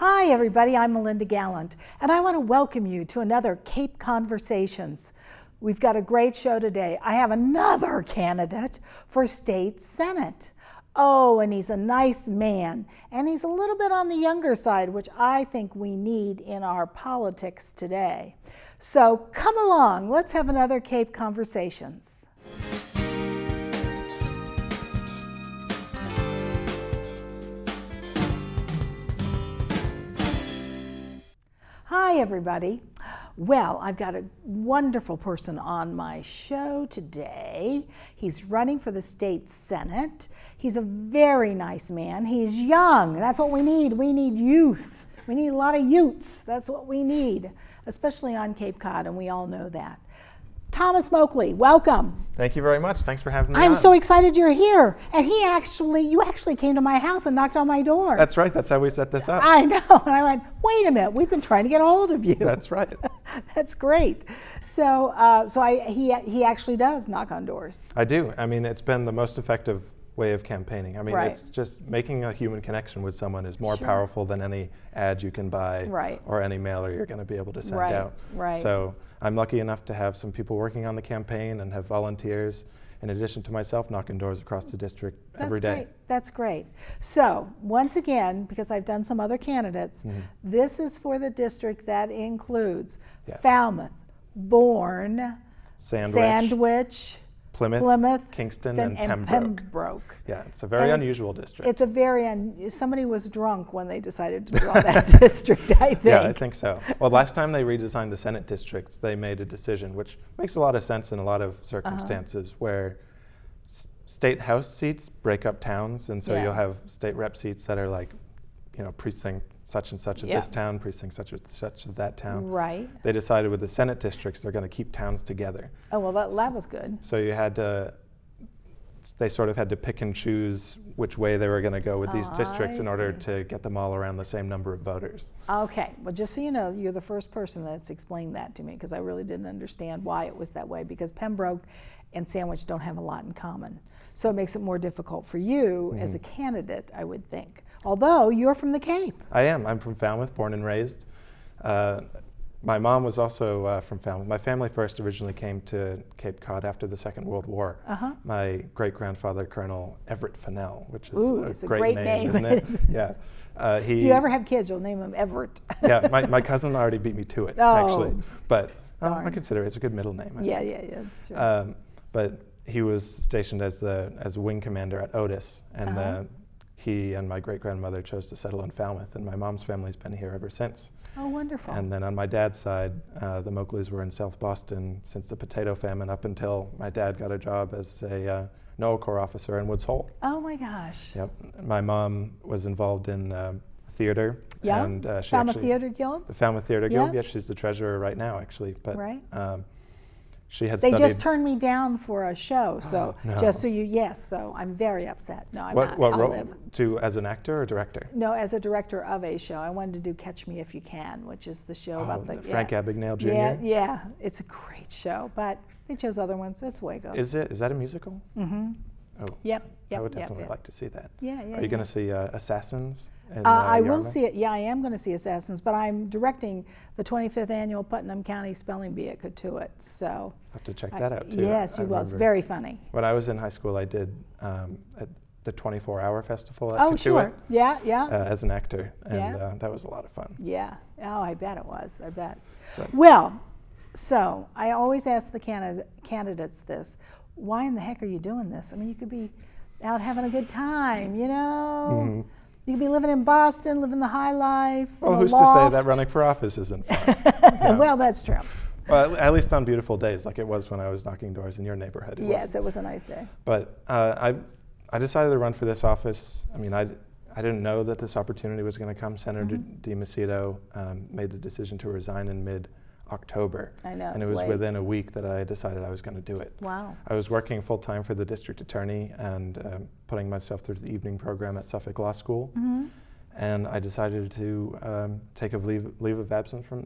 Hi everybody, I'm Melinda Gallant, and I want to welcome you to another Cape Conversations. We've got a great show today. I have another candidate for state senate. Oh, and he's a nice man, and he's a little bit on the younger side, which I think we need in our politics today. So come along, let's have another Cape Conversations. Hi everybody. Well, I've got a wonderful person on my show today. He's running for the state senate. He's a very nice man. He's young. That's what we need. We need youth. We need a lot of youths. That's what we need, especially on Cape Cod, and we all know that. Thomas Moakley, welcome. Thank you very much. Thanks for having me I'm on. so excited you're here. And you actually came to my house and knocked on my door. That's right. That's how we set this up. I know. And I went, wait a minute. We've been trying to get a hold of you. That's right. That's great. So, he actually does knock on doors. I do. I mean, it's been the most effective way of campaigning. I mean, Right. It's just making a human connection with someone is more Sure. powerful than any ad you can buy Right. or any mailer you're going to be able to send Right. out. Right. So I'm lucky enough to have some people working on the campaign and have volunteers, in addition to myself, knocking doors across the district every day. Great. That's great. So once again, because I've done some other candidates, this is for the district that includes Yes. Falmouth, Bourne, Sandwich, Plymouth, Kingston, and Pembroke. Yeah, it's a very unusual district. It's a somebody was drunk when they decided to draw that district, I think. Yeah, I think so. Well, last time they redesigned the Senate districts, they made a decision, which makes a lot of sense in a lot of circumstances, where state house seats break up towns, and so Yeah. you'll have state rep seats that are like, precinct such and such of this town, precinct such and such of that town. Right. They decided with the Senate districts, they're going to keep towns together. Oh, well, that was good. So they sort of had to pick and choose which way they were going to go with these districts in order to get them all around the same number of voters. Okay, well, just so you know, you're the first person that's explained that to me, because I really didn't understand why it was that way, because Pembroke and Sandwich don't have a lot in common. So it makes it more difficult for you as a candidate, I would think. Although you're from the Cape. I am. I'm from Falmouth, born and raised. My mom was also from Falmouth. My family first originally came to Cape Cod after the Second World War. My great-grandfather, Colonel Everett Fennell, which is a great name, isn't it? Yeah. If you ever have kids, you'll name them Everett. Yeah, my cousin already beat me to it, actually. But I consider it's a good middle name. Yeah. Sure. But he was stationed as a wing commander at Otis, and he and my great-grandmother chose to settle in Falmouth, and my mom's family's been here ever since. Oh, wonderful. And then on my dad's side, the Moakleys were in South Boston since the potato famine up until my dad got a job as a NOAA Corps officer in Woods Hole. Oh my gosh. Yep. My mom was involved in theater. Yeah. And Falmouth Theater Guild? The Falmouth Theater Guild. Yeah. Yeah, she's the treasurer right now, actually. But right. She had They studied. just turned me down for a show, so no. just so yes, so I'm very upset. No, I'm not. What I'll role? live. As an actor or director? No, as a director of a show. I wanted to do Catch Me If You Can, which is the show about the Frank Abagnale Jr.? Yeah, it's a great show, but they chose other ones. That's the way it goes. Is that a musical? Mm-hmm. Oh. Yep. I would definitely like to see that. Yeah. Are you going to see Assassins? I will see it. Yeah, I am going to see Assassins, but I'm directing the 25th annual Putnam County Spelling Bee at Cotuit, so. I'll have to check that out too. Yes, you will. It's very funny. When I was in high school, I did at the 24-hour festival at Cotuit. Oh, sure. Yeah. as an actor, and that was a lot of fun. Yeah. Oh, I bet it was. I bet. Well, so I always ask the candidates this: why in the heck are you doing this? I mean, you could be out having a good time, you know. You could be living in Boston, living the high life. Well, who's to say that running for office isn't fun? Well, that's true. Well, at least on beautiful days, like it was when I was knocking doors in your neighborhood. Yes, it was a nice day. But I decided to run for this office. I mean, I didn't know that this opportunity was going to come. Senator DiMacedo made the decision to resign in mid-October. I know. And it was late. within a week that I decided I was going to do it. Wow. I was working full-time for the district attorney and putting myself through the evening program at Suffolk Law School. And I decided to take a leave of absence from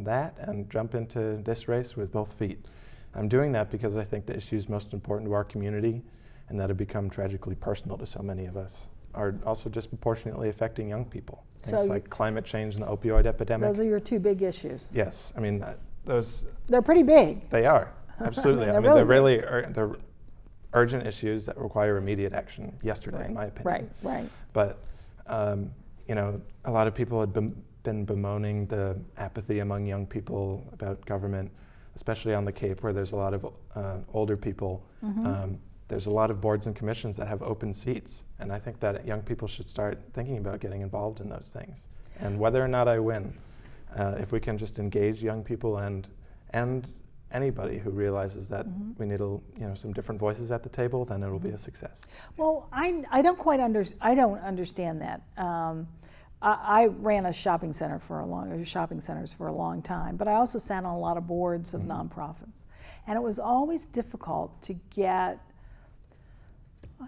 that and jump into this race with both feet. I'm doing that because I think the issues most important to our community and that have become tragically personal to so many of us are also disproportionately affecting young people. So Things like climate change and the opioid epidemic. Those are your two big issues. Yes, I mean, those. They're pretty big. They are, absolutely. I mean, they're really they're urgent issues that require immediate action yesterday, in my opinion. Right. But, you know, a lot of people had been bemoaning the apathy among young people about government, especially on the Cape where there's a lot of older people. There's a lot of boards and commissions that have open seats, and I think that young people should start thinking about getting involved in those things. And whether or not I win, if we can just engage young people and anybody who realizes that we need some different voices at the table, then it'll be a success. Well, I don't quite understand that. I ran shopping centers for a long time, but I also sat on a lot of boards of nonprofits, and it was always difficult to get.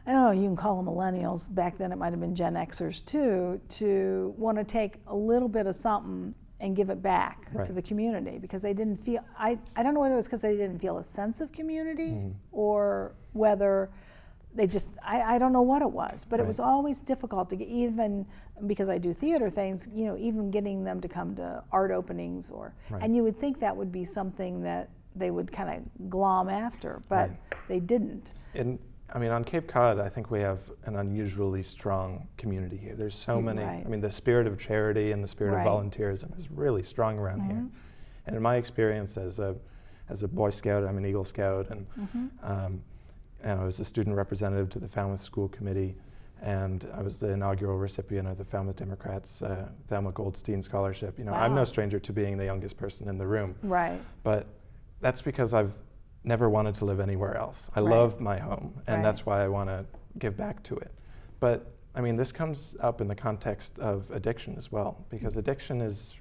I don't know, you can call them millennials, back then it might have been Gen Xers too, to want to take a little bit of something and give it back to the community, because they didn't feel, I don't know whether it was because they didn't feel a sense of community or whether they just, I don't know what it was, but it was always difficult to get, even because I do theater things, you know, even getting them to come to art openings and you would think that would be something that they would kind of glom after, but they didn't. I mean, on Cape Cod, I think we have an unusually strong community here. There's so many, I mean, the spirit of charity and the spirit of volunteerism is really strong around here. And in my experience as a Boy Scout, I'm an Eagle Scout, and I was a student representative to the Falmouth School Committee, and I was the inaugural recipient of the Falmouth Democrats Thelma Goldstein Scholarship. You know, I'm no stranger to being the youngest person in the room. But that's because I've never wanted to live anywhere else. I love my home, and that's why I want to give back to it. But I mean, this comes up in the context of addiction as well, because addiction is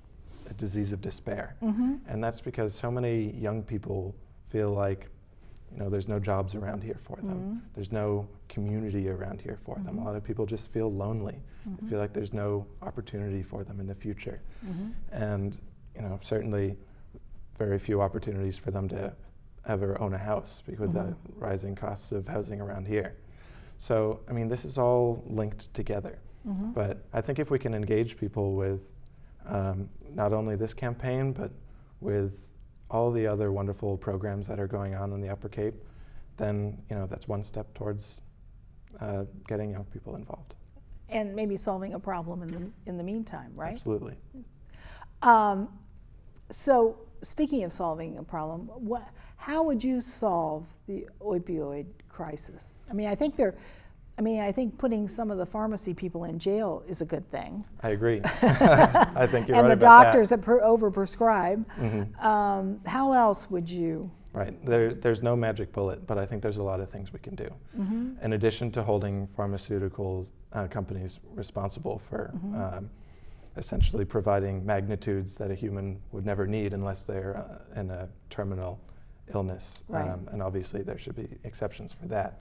a disease of despair. And that's because so many young people feel like, you know, there's no jobs around here for them. There's no community around here for them. A lot of people just feel lonely. They feel like there's no opportunity for them in the future. And, you know, certainly very few opportunities for them to ever own a house because of the rising costs of housing around here. So, I mean, this is all linked together. But I think if we can engage people with not only this campaign, but with all the other wonderful programs that are going on in the Upper Cape, then, you know, that's one step towards getting young people involved. And maybe solving a problem in the meantime, right? Absolutely. So, speaking of solving a problem, how would you solve the opioid crisis? I mean, I think putting some of the pharmacy people in jail is a good thing. I agree. I think you're right about that. And the doctors that overprescribe. How else would you? Right. There's no magic bullet, but I think there's a lot of things we can do. In addition to holding pharmaceutical companies responsible for essentially providing magnitudes that a human would never need unless they're in a terminal illness. And obviously there should be exceptions for that.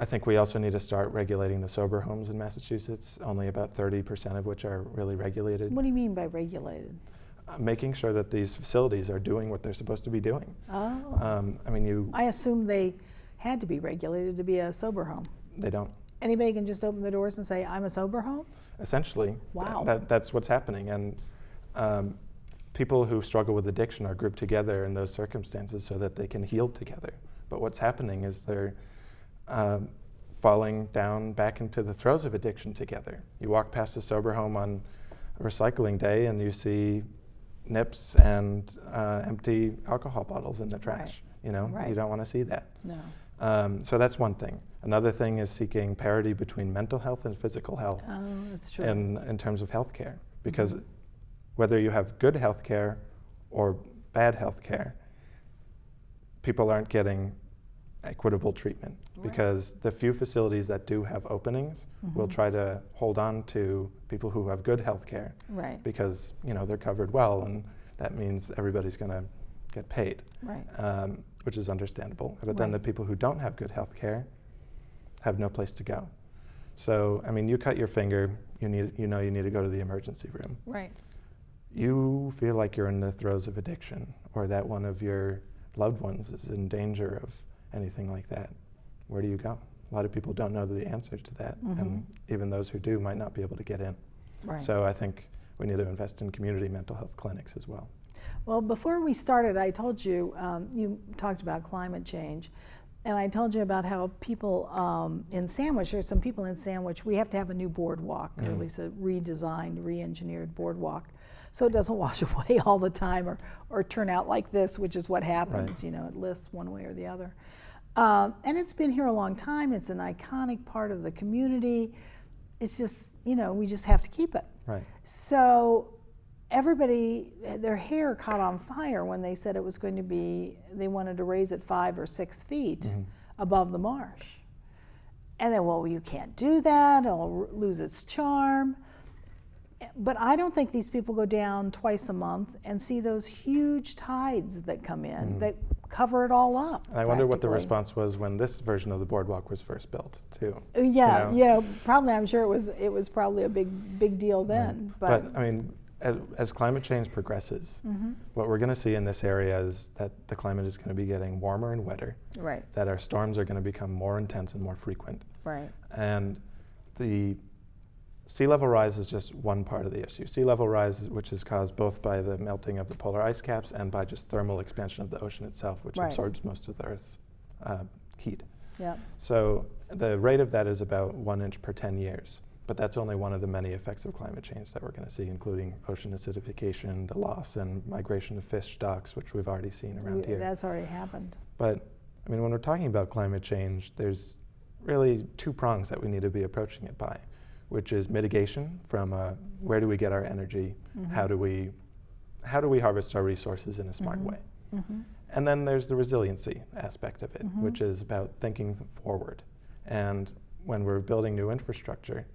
I think we also need to start regulating the sober homes in Massachusetts, only about 30% of which are really regulated. What do you mean by regulated? Making sure that these facilities are doing what they're supposed to be doing. I mean, I assume they had to be regulated to be a sober home. They don't. Anybody can just open the doors and say, I'm a sober home? Essentially. Wow. That's what's happening. And people who struggle with addiction are grouped together in those circumstances so that they can heal together. But what's happening is they're falling down back into the throes of addiction together. You walk past a sober home on a recycling day and you see nips and empty alcohol bottles in the trash. You know, you don't want to see that. No. So that's one thing. Another thing is seeking parity between mental health and physical health. Oh, that's true. In terms of health care, because whether you have good health care or bad health care, people aren't getting equitable treatment, because the few facilities that do have openings will try to hold on to people who have good health care, because, you know, they're covered well, and that means everybody's going to get paid, which is understandable. But then the people who don't have good health care have no place to go. So, I mean, you cut your finger, you need to go to the emergency room. You feel like you're in the throes of addiction, or that one of your loved ones is in danger of anything like that. Where do you go? a lot of people don't know the answer to that, and even those who do might not be able to get in. Right. So I think we need to invest in community mental health clinics as well. Well, before we started, I told you, you talked about climate change, and I told you about how people in Sandwich, there's some people in Sandwich, we have to have a new boardwalk, or at least a redesigned, re-engineered boardwalk, so it doesn't wash away all the time or turn out like this, which is what happens, Right. you know, it lists one way or the other. And it's been here a long time. It's an iconic part of the community. It's just, you know, we just have to keep it. Right. So everybody, their hair caught on fire when they said it was going to be, they wanted to raise it 5 or 6 feet above the marsh. And then, well, you can't do that, it'll lose its charm. But I don't think these people go down twice a month and see those huge tides that come in that cover it all up. And I wonder what the practically. response was when this version of the boardwalk was first built, too. Yeah, you know? probably. I'm sure it was probably a big deal then. Right. But I mean, as climate change progresses, what we're going to see in this area is that the climate is going to be getting warmer and wetter. Right. That our storms are going to become more intense and more frequent. Right. And the sea level rise is just one part of the issue. Sea level rise, which is caused both by the melting of the polar ice caps and by just thermal expansion of the ocean itself, which Right. absorbs most of the Earth's heat. Yeah. So the rate of that is about 1 inch per 10 years. But that's only one of the many effects of climate change that we're going to see, including ocean acidification, the loss and migration of fish stocks, which we've already seen around here. That's already happened. But I mean, when we're talking about climate change, there's really 2 prongs that we need to be approaching it by, which is mitigation from where do we get our energy, how do we harvest our resources in a smart way. And then there's the resiliency aspect of it, which is about thinking forward. And when we're building new infrastructure,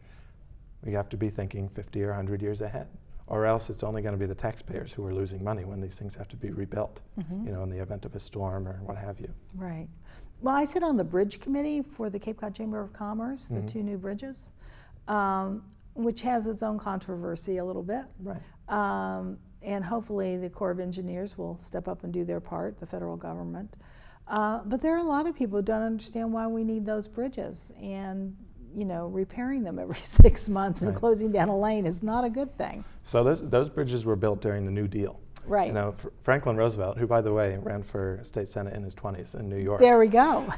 we have to be thinking 50 or 100 years ahead, or else it's only going to be the taxpayers who are losing money when these things have to be rebuilt, you know, in the event of a storm or what have you. Right. Well, I sit on the bridge committee for the Cape Cod Chamber of Commerce, the 2 new bridges, which has its own controversy a little bit. Right. And hopefully the Corps of Engineers will step up and do their part, the federal government. But there are a lot of people who don't understand why we need those bridges. And, you know, repairing them every 6 months and closing down a lane is not a good thing. So those bridges were built during the New Deal. Right. You know, Franklin Roosevelt, who, by the way, ran for state senate in his 20s in New York. There we go.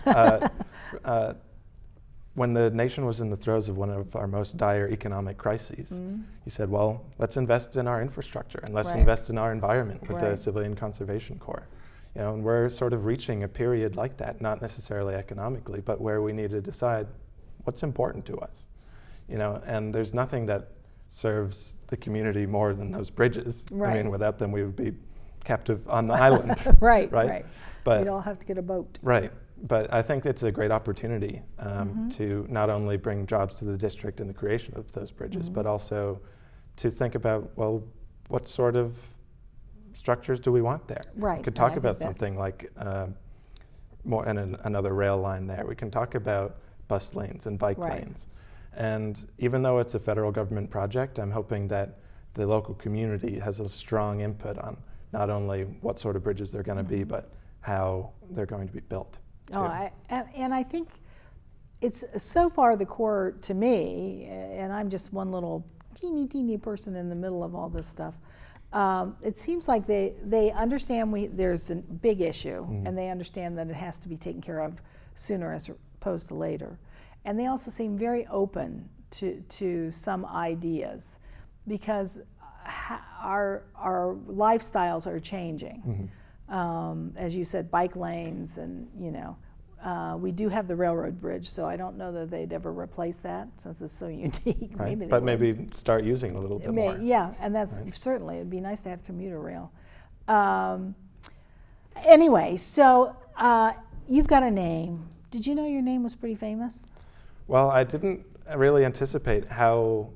When the nation was in the throes of one of our most dire economic crises, he said, well, let's invest in our infrastructure and let's invest in our environment with the Civilian Conservation Corps. You know, and we're sort of reaching a period like that, not necessarily economically, but where we need to decide what's important to us. You know, and there's nothing that serves the community more than those bridges. Right. I mean, without them, we would be captive on the island. Right. But we'd all have to get a boat. Right. But I think it's a great opportunity to not only bring jobs to the district in the creation of those bridges, but also to think about, well, what sort of structures do we want there? Right. We could talk about something like another rail line there. We can talk about bus lanes and bike lanes. And even though it's a federal government project, I'm hoping that the local community has a strong input on not only what sort of bridges they're going to be, but how they're going to be built. Oh, and I think it's so far the Corps to me, and I'm just one little teeny person in the middle of all this stuff. It seems like they understand there's a big issue, and they understand that it has to be taken care of sooner as opposed to later. And they also seem very open to some ideas, because our lifestyles are changing. As you said, bike lanes, and you know, we do have the railroad bridge, so I don't know that they'd ever replace that since it's so unique. Right. Maybe maybe start using it a little bit more. Yeah, and that's certainly, it'd be nice to have commuter rail. Anyway, so you've got a name. Did you know your name was pretty famous? Well, I didn't really anticipate how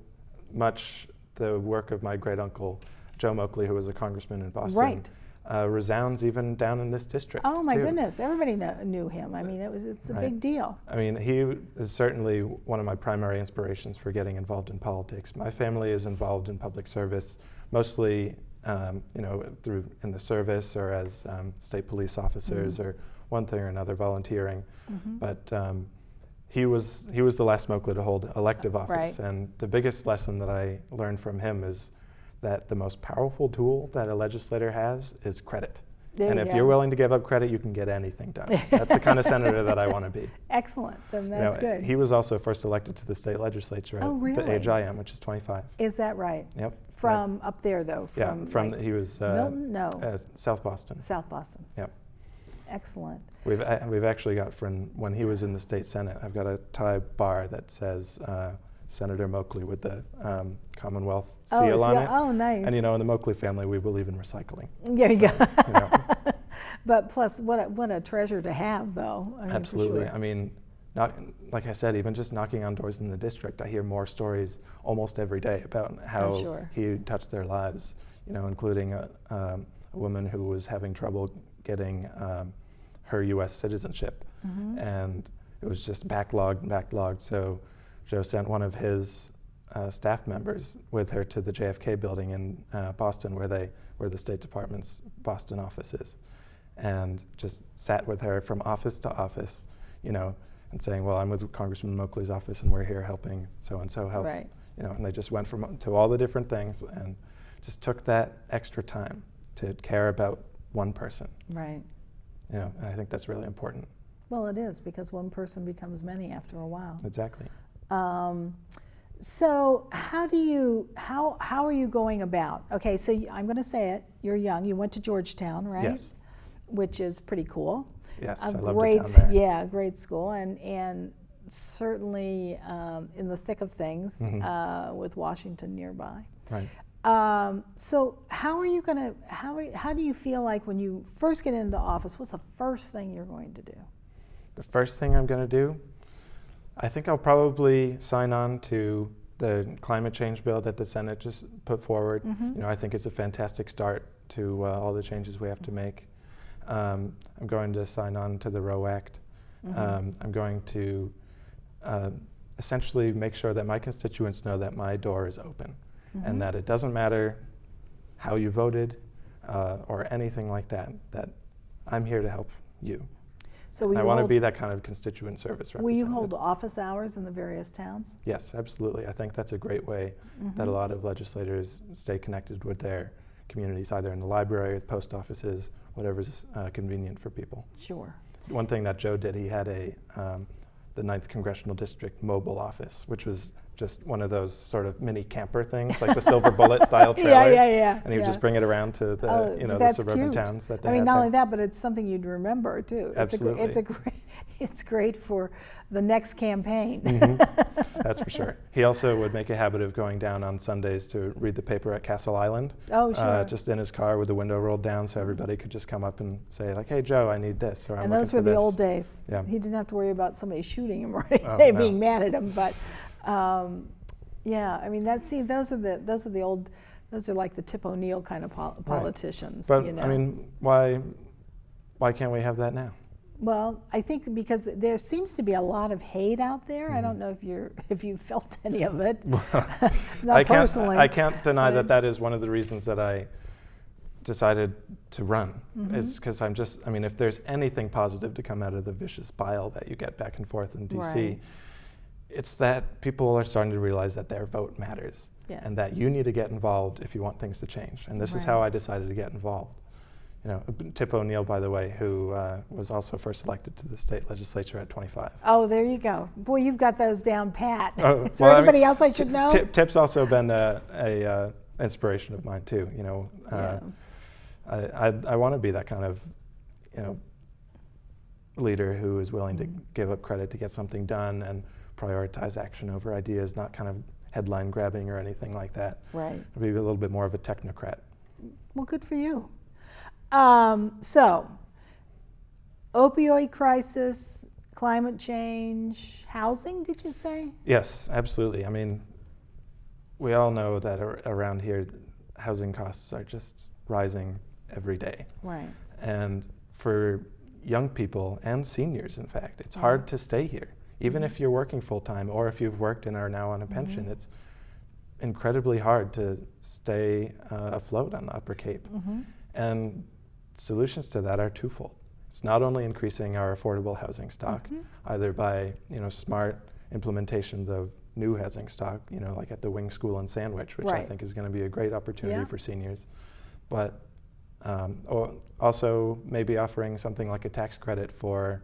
much the work of my great uncle, Joe Moakley, who was a congressman in Boston, resounds even down in this district. Oh my goodness, everybody knew him. I mean, it's a big deal. I mean, he is certainly one of my primary inspirations for getting involved in politics. My family is involved in public service, mostly you know, in the service or as state police officers or one thing or another volunteering. But he was the last Moakley to hold elective office, Right. and the biggest lesson that I learned from him is that the most powerful tool that a legislator has is credit. There And you if go. you're willing to give up credit, you can get anything done. That's the kind of senator that I want to be. Excellent. Then that's good. He was also first elected to the state legislature Oh, at the really? age I am, which is 25. Is that right? Yep. From up there, though? Yeah, From he was Milton? No. South Boston. South Boston. Yep. Excellent. We've actually got, from when he was in the state senate, I've got a tie bar that says Senator Moakley with the Commonwealth seal on it. Oh, nice. And in the Moakley family, we believe in recycling. There you go. You know. But plus, what a treasure to have, though. I mean, Absolutely. For sure. I mean, like I said, even just knocking on doors in the district, I hear more stories almost every day about how sure. he touched their lives. including a woman who was having trouble getting her U.S. citizenship, and it was just backlogged. So Joe sent one of his staff members with her to the JFK building in Boston, where the State Department's Boston office is, and just sat with her from office to office, and saying, well, I'm with Congressman Moakley's office and we're here helping so-and-so help. Right. And they just went to all the different things and just took that extra time to care about one person. Right. And I think that's really important. Well, it is, because one person becomes many after a while. Exactly. So how are you going about? Okay, so I'm going to say it. You're young. You went to Georgetown, right? Yes. Which is pretty cool. Yes, A I loved great, it down there. yeah, great school, and certainly in the thick of things with Washington nearby. Right. So how are you going to? How do you feel like when you first get into office? What's the first thing you're going to do? The first thing I'm going to do, I think I'll probably sign on to the climate change bill that the Senate just put forward. I think it's a fantastic start to all the changes we have to make. I'm going to sign on to the Roe Act. I'm going to essentially make sure that my constituents know that my door is open and that it doesn't matter how you voted or anything like that, that I'm here to help you. So I want to be that kind of constituent service representative. Will you hold office hours in the various towns? Yes, absolutely. I think that's a great way that a lot of legislators stay connected with their communities, either in the library, the post offices, whatever's convenient for people. Sure. One thing that Joe did, he had the 9th Congressional District mobile office, which was just one of those sort of mini camper things, like the Silver Bullet style trailers. Yeah. And he would just bring it around to the, the that's suburban cute. towns that they I mean, had not there. only that, but it's something you'd remember too. Absolutely. It's great for the next campaign. That's for sure. He also would make a habit of going down on Sundays to read the paper at Castle Island. Oh, sure. Just in his car with the window rolled down, so everybody could just come up and say, like, "Hey, Joe, I need this," or "I'm And looking those were for the this." old days. Yeah. He didn't have to worry about somebody shooting him or no. being mad at him. But yeah, I mean, those are the old. Those are like the Tip O'Neill kind of politicians. But you know? I mean, why can't we have that now? Well, I think because there seems to be a lot of hate out there. I don't know if you felt any of it. Not personally. I can't deny that is one of the reasons that I decided to run. Is because if there's anything positive to come out of the vicious bile that you get back and forth in DC, Right. it's that people are starting to realize that their vote matters. Yes. And that you need to get involved if you want things to change. And this is how I decided to get involved. Tip O'Neill, by the way, who was also first elected to the state legislature at 25. Oh, there you go. Boy, you've got those down pat. Oh, Is there anybody else I should know? Tip's also been a inspiration of mine too. I want to be that kind of, leader who is willing to give up credit to get something done and prioritize action over ideas, not kind of headline grabbing or anything like that. Right. I'll be a little bit more of a technocrat. Well, good for you. So, opioid crisis, climate change, housing, did you say? Yes, absolutely. I mean, we all know that around here, housing costs are just rising every day. Right. And for young people and seniors, in fact, it's hard to stay here. Even if you're working full-time or if you've worked and are now on a pension, it's incredibly hard to stay afloat on the Upper Cape. And solutions to that are twofold. It's not only increasing our affordable housing stock, either by smart implementations of new housing stock, like at the Wing School in Sandwich, which I think is going to be a great opportunity for seniors, but also maybe offering something like a tax credit for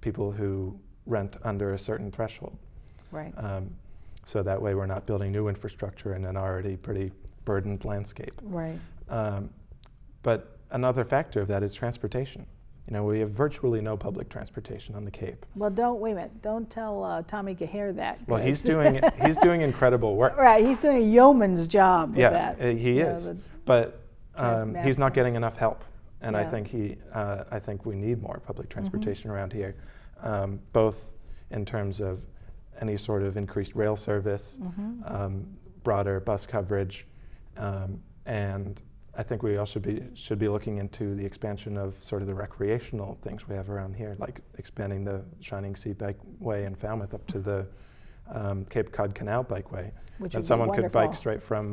people who rent under a certain threshold. Right. So that way we're not building new infrastructure in an already pretty burdened landscape. Right. But another factor of that is transportation. We have virtually no public transportation on the Cape. Well, wait a minute. Don't tell Tommy Gahere that. Well, he's doing incredible work. Right, he's doing a yeoman's job with that. Yeah, he is. But he's not getting enough help, and I think we need more public transportation around here, both in terms of any sort of increased rail service, broader bus coverage, and I think we also should be looking into the expansion of sort of the recreational things we have around here, like expanding the Shining Sea Bikeway in Falmouth up to the Cape Cod Canal Bikeway. And someone could bike straight from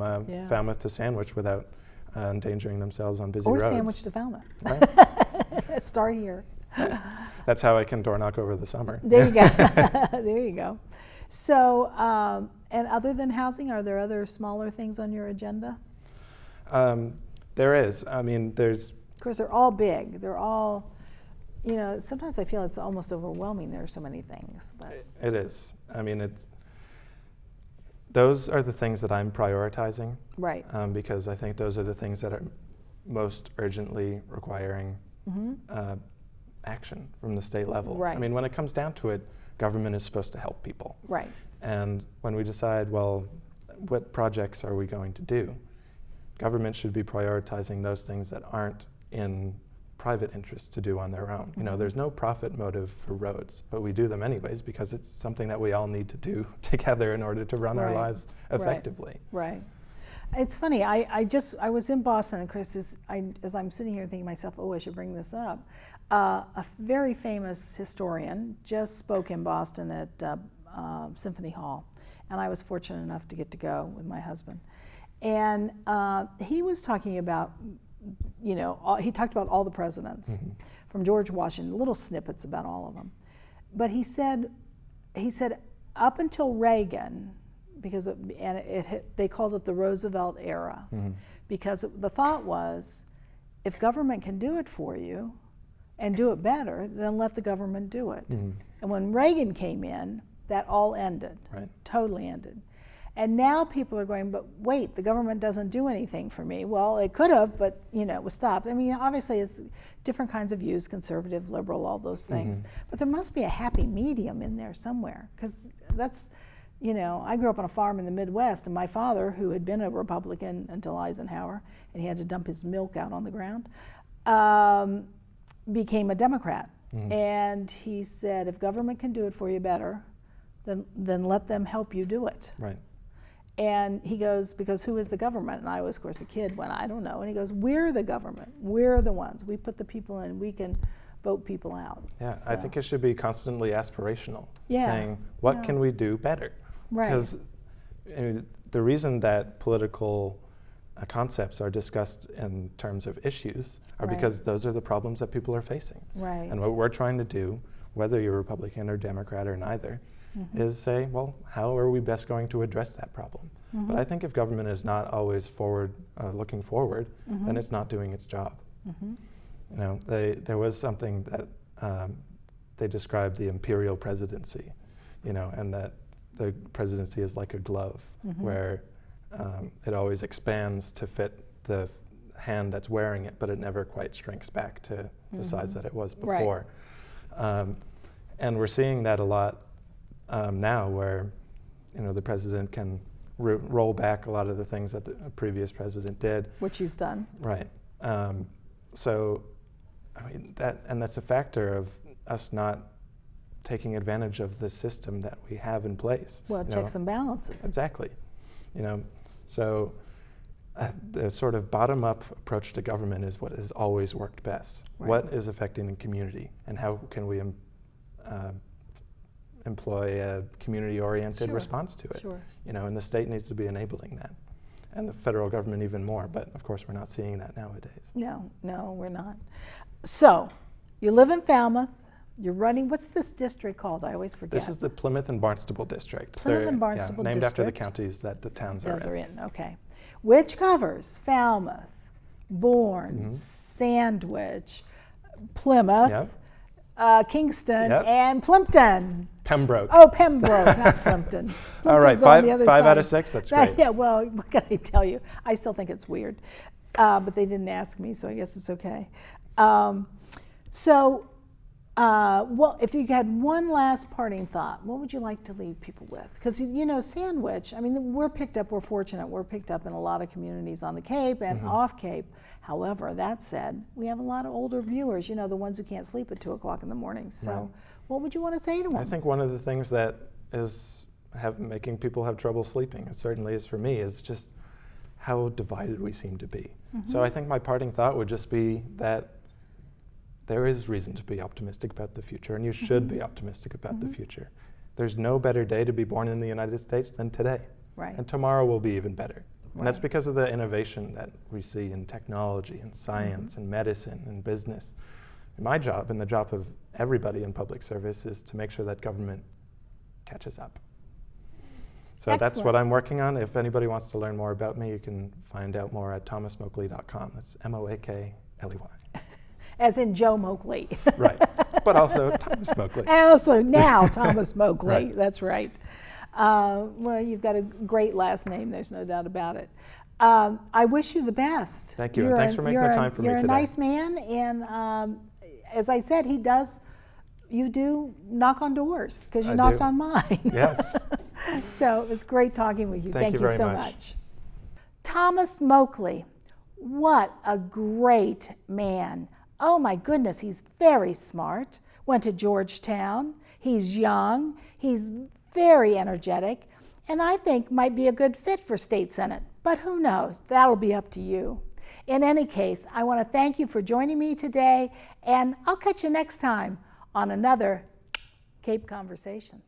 Falmouth to Sandwich without endangering themselves on busy roads. Or Sandwich to Falmouth. Right. Start here. That's how I can door knock over the summer. There you go. There you go. So, and other than housing, are there other smaller things on your agenda? There is. I mean, there's... Of course, they're all big. They're all, sometimes I feel it's almost overwhelming. There are so many things. But it is. I mean, those are the things that I'm prioritizing. Right. Because I think those are the things that are most urgently requiring action from the state level. Right. I mean, when it comes down to it, government is supposed to help people. Right. And when we decide, well, what projects are we going to do? Government should be prioritizing those things that aren't in private interest to do on their own. There's no profit motive for roads, but we do them anyways because it's something that we all need to do together in order to run our lives effectively. Right. It's funny. I was in Boston, and Chris, as I'm sitting here thinking to myself, I should bring this up. A very famous historian just spoke in Boston at Symphony Hall, and I was fortunate enough to get to go with my husband. And he was talking about, he talked about all the presidents from George Washington, little snippets about all of them. But he said up until Reagan, because they called it the Roosevelt Era, because the thought was, if government can do it for you and do it better, then let the government do it. And when Reagan came in, that all ended, totally ended. And now people are going, but wait, the government doesn't do anything for me. Well, it could have, but it was stopped. I mean, obviously it's different kinds of views, conservative, liberal, all those things. But there must be a happy medium in there somewhere, because that's, I grew up on a farm in the Midwest, and my father, who had been a Republican until Eisenhower, and he had to dump his milk out on the ground, became a Democrat. And he said, if government can do it for you better, then let them help you do it. Right. And he goes, because who is the government? And I was, of course, a kid when I don't know. And he goes, we're the government. We're the ones. We put the people in. We can vote people out. Yeah, so. I think it should be constantly aspirational, saying, what can we do better? Right. Because the reason that political concepts are discussed in terms of issues are because those are the problems that people are facing. Right. And what we're trying to do, whether you're Republican or Democrat or neither, is say, well, how are we best going to address that problem? But I think if government is not always looking forward, then it's not doing its job. There was something that they described the imperial presidency, and that the presidency is like a glove, where it always expands to fit the hand that's wearing it, but it never quite shrinks back to the size that it was before. And we're seeing that a lot now, where the president can roll back a lot of the things that the previous president did, which he's done. Right. So, I mean, that's a factor of us not taking advantage of the system that we have in place. Well, checks and balances. Exactly. So the sort of bottom-up approach to government is what has always worked best. Right. What is affecting the community, and how can we employ a community-oriented response to it? And the state needs to be enabling that, and the federal government even more. But of course, we're not seeing that nowadays. No, we're not. So, You live in Falmouth. You're running, what's this district called? I always forget. This is the Plymouth and Barnstable district. Plymouth and Barnstable named district. after the counties that the towns Those are in. Okay. Which covers Falmouth, Bourne, Sandwich, Plymouth, Yep. Kingston, Yep. and Plimpton. Pembroke. Oh, Pembroke, not Plimpton. All right, Plimpton's on the other five out side. of 6, that's great. Yeah, well, what can I tell you? I still think it's weird. But they didn't ask me, so I guess it's okay. Well, if you had one last parting thought, what would you like to leave people with? Because, you know, Sandwich, I mean, we're fortunate, we're picked up in a lot of communities on the Cape and off Cape. However, that said, we have a lot of older viewers, you know, the ones who can't sleep at 2 o'clock in the morning. So what would you want to say to them? I think one of the things that is making people have trouble sleeping, it certainly is for me, is just how divided we seem to be. So I think my parting thought would just be that there is reason to be optimistic about the future, and you should be optimistic about the future. There's no better day to be born in the United States than today. Right. And tomorrow will be even better. Right. And that's because of the innovation that we see in technology and science and medicine and business. My job and the job of everybody in public service is to make sure that government catches up. So that's what I'm working on. If anybody wants to learn more about me, you can find out more at thomasmoakley.com. That's Moakley. As in Joe Moakley. Right, but also Thomas Moakley. And also now Thomas Moakley, Right. That's right. Well, you've got a great last name, there's no doubt about it. I wish you the best. Thank you, and thanks for making the time for me today. You're a nice man, and as I said, you do knock on doors, because you knocked on mine. Yes. So it was great talking with you. Thank you very so much. Thomas Moakley, what a great man. Oh my goodness, he's very smart. Went to Georgetown. He's young. He's very energetic, and I think might be a good fit for state senate. But who knows? That'll be up to you. In any case, I want to thank you for joining me today, and I'll catch you next time on another Cape Conversation.